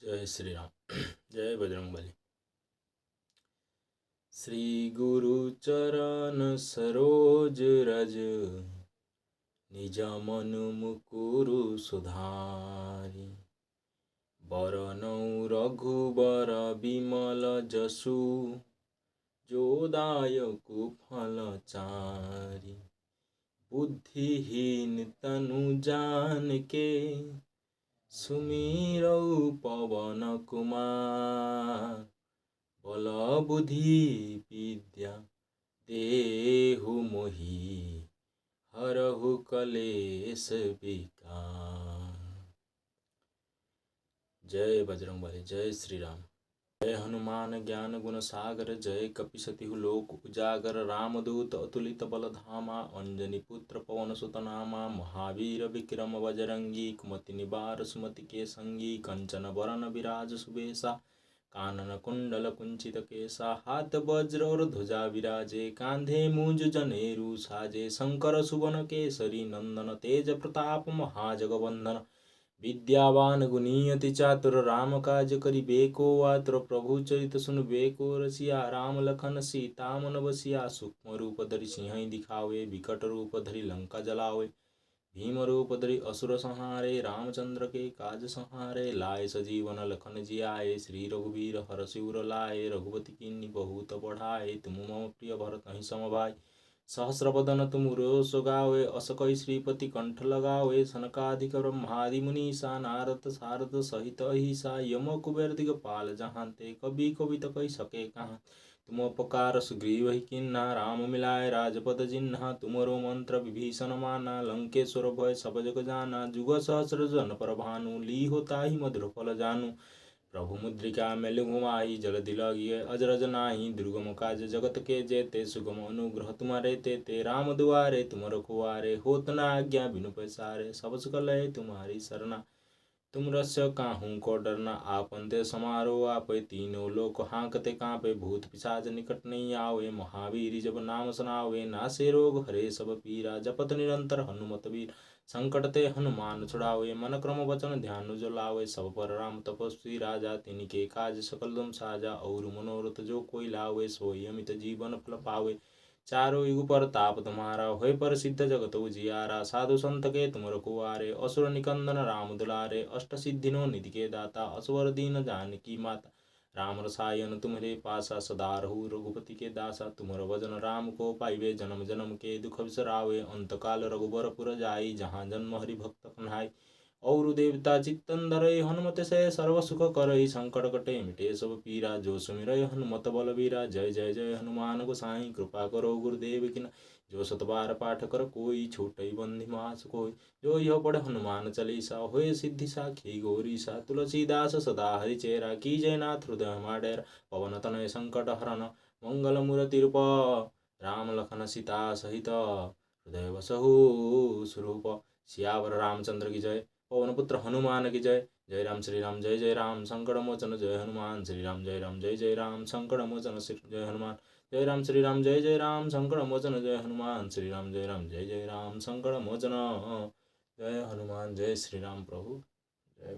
जय श्री राम। जय बजरंगबली। श्री गुरु चरण सरोज रज, निज मनु मुकुरु सुधारि। बरनौ रघुबर बिमल जसु, जो दायकु फल चारि। बुद्धिहीन तनु जानिके, सुमिरौ पवन कुमार। बल बुद्धि विद्या देहु मोहि, हरहु कलेश विकार। जय बजरंगबली। जय श्री राम। जय हनुमान ज्ञान गुण सागर, जय कपीसतिहु लोक उजागर। रामदूत अतुलित बल धामा, अंजनी पुत्र पवन सुत नामा। महावीर विक्रम बजरंगी, कुमति निवार सुमति के संगी। कंचन वरन विराज सुबेसा, कानन कुंडल कुंचित केसा। हाथ वज्र और ध्वजा विराजे, कांधे मूंज जनेऊ साजे। शंकर सुवन केसरी नंदन, तेज प्रताप महाजगवंदन। विद्यावान गुणी अति चातुर, राम काज करिबेको आतुर। प्रभु चरित सुनबेको रसिया, राम लखन सीता मन बसिया। सूक्ष्म रूप धरि सिंह दिखावे, विकट रूप धरि लंका जलावे। भीम रूप धरि असुर संहारे, रामचंद्र के काज संहारे। लाए सजीवन लखन जियाए, श्री रघुवीर हरषि उर लाए। रघुपति कीन्ही बहुत बढ़ाए, तुम मम प्रिय भरत सम भाई। सहस्र बदन तुम रोष गावे, अस कहि श्रीपति कंठ लगावे। सनकादिक ब्रह्मादि मुनीसा, नारद सारद सहित अहिसा। यम कुबेर दिगपाल जहांते, कवि कवित कहि सके कहाँ। तुम उपकार सुग्रीव ही कीन्हा, राम मिलाए राजपद जिन्हा। तुमरो मंत्र विभीषण माना, लंकेश्वर भय सब जग जाना। जुग सहस्र जन पर भानु, लीहो ताहि मधुर फल जानु। प्रभु मुद्रिका मेलि घुमाई, जल दिलागिए अजरज नाही। दुर्गम काज जगत के जेते, सुगम अनुग्रह तुम्हारे तेते। राम दुआरे तुम रखवारे, होत न आज्ञा बिनु पैसारे। सब सुख लय तुम्हारी सरना, तुम रस्य काहू को डरना। आपन ते समारो आपै, तीनों लोक हांकते कांपे। भूत पिशाच निकट नहीं आवे, महावीर जब नाम सुनावे। नासे रोग हरे सब पीरा, जपत निरंतर हनुमत वीर। संकट ते हनुमान छुड़ावे, मन क्रम वचन ध्यान जो लावे। सब पर राम तपस्वी राजा, तिनके काज सकल तुम साजा। और मनोरथ जो कोई लावे, सोई अमित जीवन फल पावे। चारों युग पर ताप तुम्हारा, होय प्रसिद्ध जगत उजियारा। साधु संत के तुम रखवारे, असुर निकंदन राम दुलारे। अष्ट सिद्धि नो निधि के दाता, असवर दीन जानकी माता। राम रसायन तुम्हारे पासा, सदा रहु रघुपति के दासा। तुमर भजन राम को पाइबे, जन्म जन्म के दुख बिसरावे। अंत काल रघुबर पुर जाई, जहाँ जन्म हरि भक्त कन्हाई। और देवता चित्तन धरई, हनुमत से सर्व सुख करई। संकट कटे मिटे सब पीरा, जो सुमिरई हनुमत बलबीरा। जय जय जय हनुमान गोसाई, कृपा करो गुरुदेव की। जो सत बार पाठ कर कोई, छूटई बंधि मास कोई। जो यह पढ़ हनुमान चालीसा, होय सिद्धि साखी गौरीसा। तुलसीदास सदा हरिचेरा, की जयनाथ हृदय हमाडेरा। पवन तनय संकट हरन, मंगल मूर्ति रूप। राम लखन सीता सहित, हृदय बसहु स्वरूप। सियावर रामचंद्र की जय, पवन पुत्र हनुमान की जय। जय राम श्री राम जय जय राम, संकट मोचन जय हनुमान। श्री राम जय राम जय जय राम, संकट मोचन जय हनुमान। जय राम श्री राम जय जय राम, संकट मोचन जय हनुमान। श्री राम जय राम जय जय राम, संकट मोचन जय हनुमान। जय श्री राम प्रभु। जय